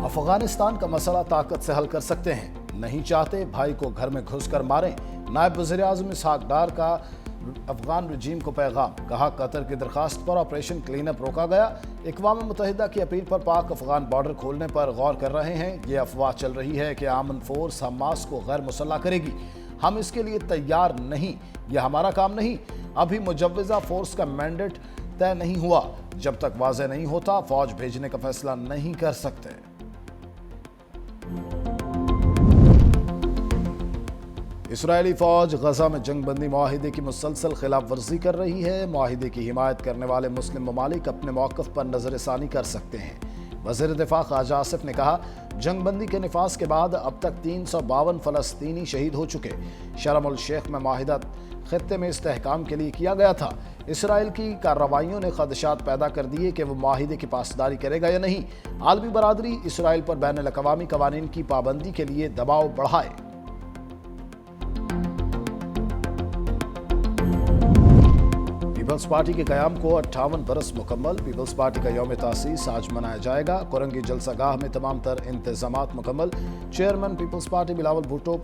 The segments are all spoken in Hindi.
अफगानिस्तान का मसला ताकत से हल कर सकते हैं, नहीं चाहते भाई को घर में घुसकर मारें। नायब वज़ीर-ए-आज़म इसहाक डार का अफगान रजीम को पैगाम, कहा कतर की दरखास्त पर ऑपरेशन क्लीन अप रोका गया। अक़वाम मुत्तहिदा की अपील पर पाक अफगान बॉर्डर खोलने पर गौर कर रहे हैं। ये अफवाह चल रही है कि अमन फोर्स हमास को गैर मुसल्लह करेगी, हम इसके लिए तैयार नहीं, यह हमारा काम नहीं। अभी मुजव्वज़ा फोर्स का मैंडेट तय नहीं हुआ, जब तक वाज़ेह नहीं होता फौज भेजने का फैसला नहीं कर सकते। इसराइली फौज गजा में जंगबंदी मुआहिदे की मुसलसल खिलाफ वर्जी कर रही है। मुआहिदे की हिमायत करने वाले मुस्लिम ममालिक अपने मौक़िफ़ पर नज़रसानी कर सकते हैं। वज़ीर दिफ़ा ख़ाजा आसिफ ने कहा, जंगबंदी के निफाज के बाद अब तक 352 फ़लस्तीनी शहीद हो चुके। शर्म अल शेख में माहिदा खत्ते में इस्तेहकाम के लिए किया गया था। इसराइल की कार्रवाइयों ने खदशात पैदा कर दिए कि वह माहिदे की पासदारी करेगा या नहीं। आलमी बरादरी इसराइल पर बैन अल-अक़वामी क़वानीन की पाबंदी के लिए दबाव बढ़ाए। पीपल्स पार्टी के क़याम को 58 बरस मुकम्मल। पीपल्स पार्टी का यौम तासीस आज मनाया जाएगा। कोरंगी जलसागाह में तमाम तर इंतजामात मुकम्मल। चेयरमैन पीपल्स पार्टी बिलावल भुट्टो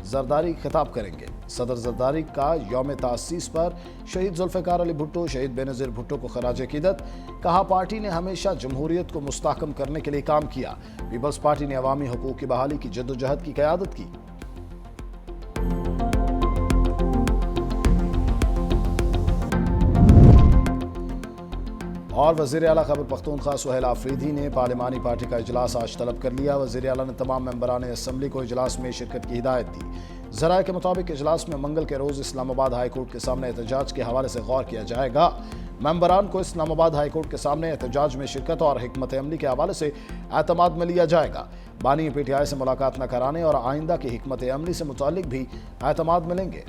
जरदारी खिताब करेंगे। सदर जरदारी का यौम तासीस पर शहीद जुल्फ़िकार अली भुट्टो, शहीद बेनज़ीर भुट्टो को खराज अक़ीदत। कहा, पार्टी ने हमेशा जमहूरियत को मुस्तहकम करने के लिए काम किया। पीपल्स पार्टी ने अवामी हकूक़ की बहाली की जद्दोजहद की क़यादत की। और वज़ीर आला खैबर पख्तूनख्वा सुहेल आफरीदी ने पार्लिमानी पार्टी का इजलास आज तलब कर लिया। वज़ीर आला ने तमाम मेंबरान असम्बली को इजलास में शिरकत की हिदायत दी। ज़राए के मुताबिक इजलास में मंगल के रोज़ इस्लामाबाद हाई कोर्ट के सामने एहतजाज के हवाले से गौर किया जाएगा। मेंबरान को इस्लामाबाद हाई कोर्ट के सामने एहतजाज में शिरकत और हिकमत अमली के हवाले से एतमाद में लिया जाएगा। बानी PTI से मुलाकात न कराने और आइंदा की हिकमत अमली से मुतालिक भी एतमाद मिलेंगे।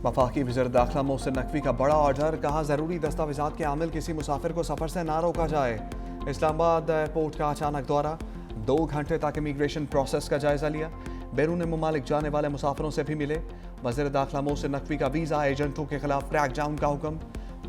वफाकी वज़ीर दाखिला मोहसिन नकवी का बड़ा ऑर्डर, कहा ज़रूरी दस्तावेज़ात के आमिल किसी मुसाफिर को सफ़र से ना रोका जाए। इस्लामाबाद एयरपोर्ट का अचानक दौरा, 2 घंटे तक इमिग्रेशन प्रोसेस का जायज़ा लिया। बैरून मुमालिक जाने वाले मुसाफिरों से भी मिले। वज़ीर दाखिला मोहसिन नकवी का वीज़ा एजेंटों के खिलाफ क्रैकडाउन का हुक्म।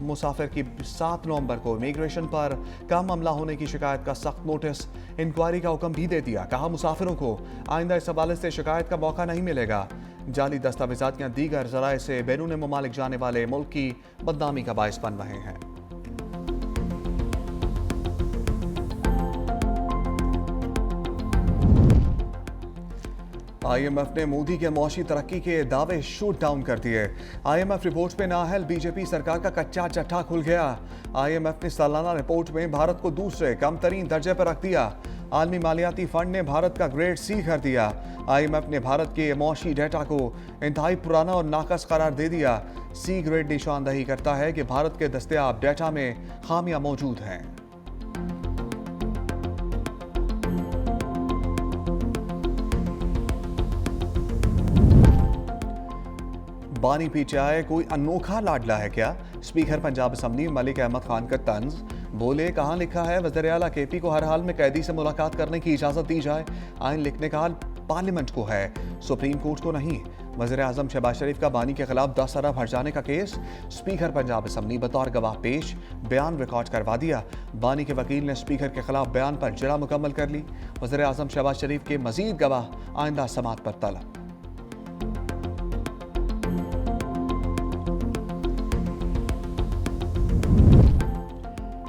मुसाफिर की 7 नवंबर को इमिग्रेशन पर कम अमला होने की शिकायत का सख्त नोटिस, इंक्वायरी का हुक्म भी दे दिया। कहा, मुसाफिरों को आइंदा इस हवाले से शिकायत का मौका नहीं मिलेगा। जाली दस्तावेज़ात या दीगर ज़राए से बैरून मुमालिक जाने वाले मुल्क की बदनामी का बाइस बन रहे हैं। IMF ने मोदी के मौशी तरक्की के दावे शूट डाउन कर दिए। IMF रिपोर्ट पे नाअहल बीजेपी सरकार का कच्चा चट्टा खुल गया। IMF ने सालाना रिपोर्ट में भारत को दूसरे कम तरीन दर्जे पर रख दिया। आलमी मालियाती फंड ने भारत का ग्रेड C कर दिया। IMF ने भारत के मौशी डेटा को इंतहाई पुराना और नाकस करार दे दिया। C ग्रेड निशानदही करता है कि भारत के दस्तयाब डेटा में खामियां मौजूद हैं। बानी PTI कोई अनोखा लाडला है क्या? स्पीकर पंजाब असम्बली मलिक अहमद खान का तंज, बोले, कहाँ लिखा है वज़ीर आला KP को हर हाल में कैदी से मुलाकात करने की इजाज़त दी जाए? आइन लिखने का हाल पार्लियामेंट को है, सुप्रीम कोर्ट को नहीं। वज़ीर आज़म शहबाज शरीफ का बानी के खिलाफ 10 अरब हर्ज जाने का केस, स्पीकर पंजाब असम्बली बतौर गवाह पेश, बयान रिकॉर्ड करवा दिया। बानी के वकील ने स्पीकर के खिलाफ बयान पर जरा मुकम्मल कर ली। वज़ीर आज़म शहबाज शरीफ के मजीद गवाह आइंदा समात पर तलब।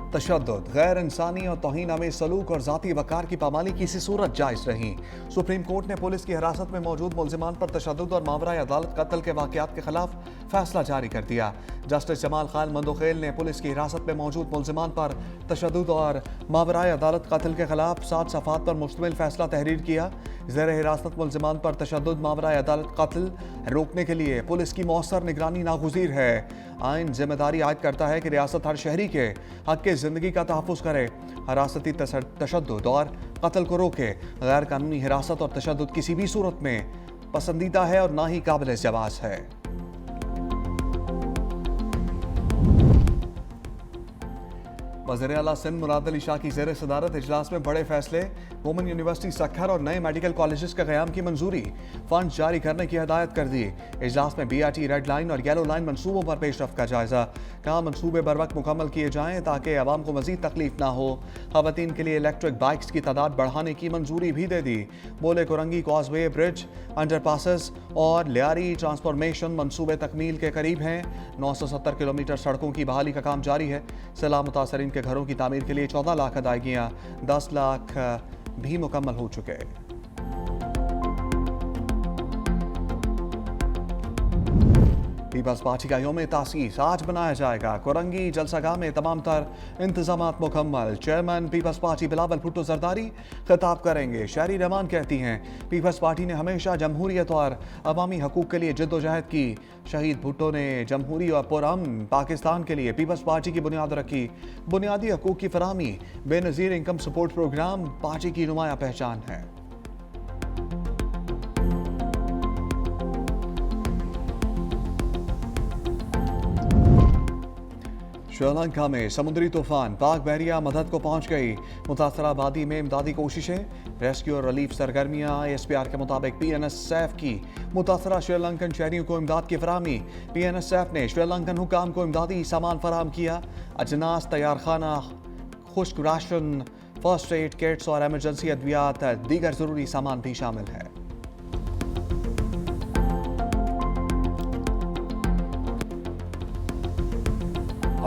तशद्दुद, गैर इंसानी और तौहीन आमेज़ सलूक और ज़ाती वक़ार की पामाली किसी सूरत जायज़ नहीं। सुप्रीम कोर्ट ने पुलिस की हिरासत में मौजूद मुल्ज़िमान पर तशद्दुद और मावराए अदालत कत्ल के वाक़यात के खिलाफ फैसला जारी कर दिया। जस्टिस जमाल खान मंदोखेल ने पुलिस की हिरासत में मौजूद मुल्ज़िमान पर तशद्दुद और मावराए अदालत कत्ल के खिलाफ 7 सफ़ात पर मुश्तमिल फैसला तहरीर किया। ज़ेर हिरासत मुल्ज़िमान पर तशद्दुद मावराए अदालत कत्ल रोकने के लिए पुलिस की मौसर निगरानी नागुज़ीर है। आइन जिम्मेदारी आयद करता है कि रियासत हर शहरी के हक़ के ज़िंदगी का तहफ़्फ़ुज़ करे, हिरासती तशद्दुद और कत्ल को रोके। गैर कानूनी हिरासत और तशद्दुद किसी भी सूरत में पसंदीदा है और ना ही काबिल जवाज़ है। वज़ीर आला सिंध मुराद अली शाह की ज़ेर सदारत इजलास में बड़े फैसले। वुमेन यूनिवर्सिटी सक्खर और नए मेडिकल कॉलेजेस के क़याम की मंजूरी। फंड जारी करने की हिदायत कर दी। इजलास में BRT रेड लाइन और येलो लाइन मनसूबों पर पेशरफ का जायजा। कहा मनसूबे बर वक्त मुकम्मल किए जाएं ताकि आवाम को मजीद तकलीफ ना हो। खवातीन के लिए इलेक्ट्रिक बाइक्स की तादाद बढ़ाने की मंजूरी भी दे दी। बोले Korangi causeway bridge, under passes और लियारी ट्रांसफॉर्मेशन मनसूबे तकमील के करीब हैं। 970 किलोमीटर सड़कों की बहाली का काम जारी है। सैलाब मुतासरीन के घरों की तामीर के लिए 14 लाख अदायगियाँ, 10 लाख भी मुकम्मल हो चुके। पीपल्स पार्टी का यौम तासीस आज बनाया जाएगा। कोरंगी जलसागाह में तमाम तर इंतजामात मुकम्मल। चेयरमैन पीपल्स पार्टी बिलावल भुट्टो जरदारी खिताब करेंगे। शहरी रहमान कहती हैं पीपल्स पार्टी ने हमेशा जमहूरियत और अवामी हकूक़ के लिए जद्दोजहद की। शहीद भुट्टो ने जमहूरी और पुरअमन पाकिस्तान के लिए पीपल्स पार्टी की बुनियाद रखी। बुनियादी हकूक़ की फराहमी Benazir income support programme party की नुमाया पहचान है। श्रीलंका में समुद्री तूफान पाक बहरिया मदद को पहुंच गई। मुतासरा आबादी में इमदादी कोशिशें, रेस्क्यू और रिलीफ सरगर्मियां। ISPR के मुताबिक PNSF की मुतासरा श्रीलंकन शहरियों को इमदाद की फराहमी। PNSF ने श्रीलंकन हुकाम को इमदादी सामान फराहम किया। अजनास, तैयार खाना, खुश्क राशन, फर्स्ट एड किट्स और एमरजेंसी अद्वियात, दीगर जरूरी सामान भी शामिल है।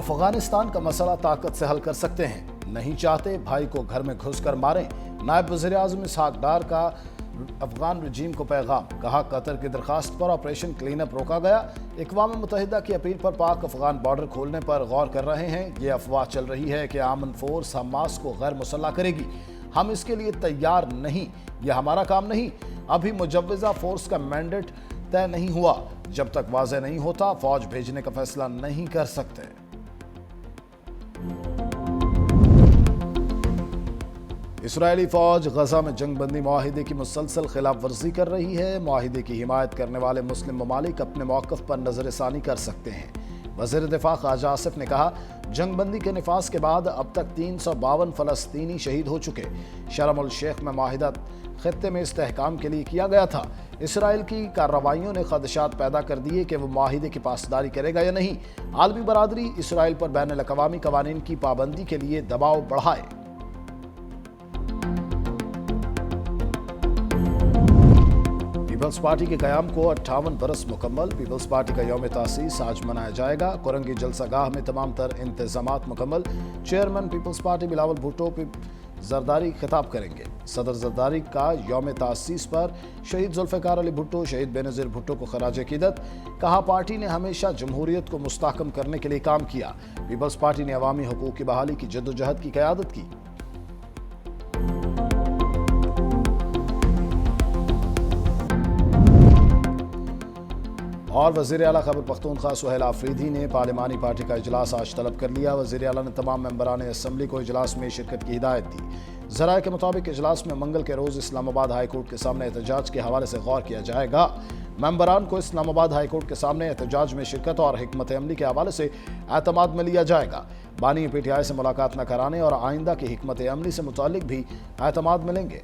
अफगानिस्तान का मसला ताकत से हल कर सकते हैं, नहीं चाहते भाई को घर में घुसकर मारें। नायब वज़ीर आज़म इसहाक डार का अफगान रजीम को पैगाम। कहा कतर की दरखास्त पर ऑपरेशन क्लीन अप रोका गया। अक़वाम मुत्तहिदा की अपील पर पाक अफगान बॉर्डर खोलने पर गौर कर रहे हैं। ये अफवाह चल रही है कि आमन फोर्स हमास को गैर मुसल्लह करेगी। हम इसके लिए तैयार नहीं, यह हमारा काम नहीं। अभी मुजव्वज़ा फोर्स का मैंडेट तय नहीं हुआ। जब तक वाज़ेह नहीं होता फौज भेजने का फैसला नहीं कर सकते। इसराइली फौज गजा में जंगबंदी मुआहिदे की मुसलसल खिलाफ वर्जी कर रही है। मुआहिदे की हिमायत करने वाले मुस्लिम ममालिक अपने मौक़िफ़ पर नज़रसानी कर सकते हैं। वज़ीर दिफ़ा ख़ाजा आसिफ ने कहा जंगबंदी के निफाज के बाद अब तक 352 फ़लस्तीनी शहीद हो चुके। शर्म उल शेख में मुआहिदा ख़ित्ते में इस्तेहकाम के लिए किया गया था। इसराइल की कार्रवाइयों ने ख़दशात पैदा कर दिए कि वह मुआहिदे की पासदारी करेगा या नहीं। आलमी बरादरी इसराइल पर बैनुल-अक़वामी क़वानीन की पाबंदी के लिए दबाव बढ़ाए। पीपल्स पार्टी के क़याम को 58 बरस मुकम्मल। पीपल्स पार्टी का यौम तासीस आज मनाया जाएगा। कोरंगी जलसागाह में तमाम तर इंतजामात मुकम्मल। चेयरमैन पीपल्स पार्टी बिलावल भुट्टो जरदारी खिताब करेंगे। सदर जरदारी का यौम तासीस पर शहीद जुल्फ़िकार अली भुट्टो, शहीद बेनज़ीर भुट्टो को खराज अक़ीदत। कहा पार्टी ने हमेशा जमहूरियत को मुस्तहकम करने के लिए काम किया। पीपल्स पार्टी ने अवामी हकूक़ की बहाली की जद्दोजहद की क़यादत की। और वज़ीर आला खैबर पख्तूनख्वा सुहेल आफरीदी ने पार्लिमानी पार्टी का इजलास आज तलब कर लिया। वज़ीर आला ने तमाम मेंबरान असम्बली को इजलास में शिरकत की हिदायत दी। ज़राए के मुताबिक इजलास में मंगल के रोज़ इस्लामाबाद हाई कोर्ट के सामने एहतजाज के हवाले से गौर किया जाएगा। मेंबरान को इस्लामाबाद हाई कोर्ट के सामने एहतजाज में शिरकत और हिकमत अमली के हवाले से एतमाद में लिया जाएगा। बानी PTI से मुलाकात न कराने और आइंदा की हिकमत अमली से मुतालिक भी एतमाद मिलेंगे।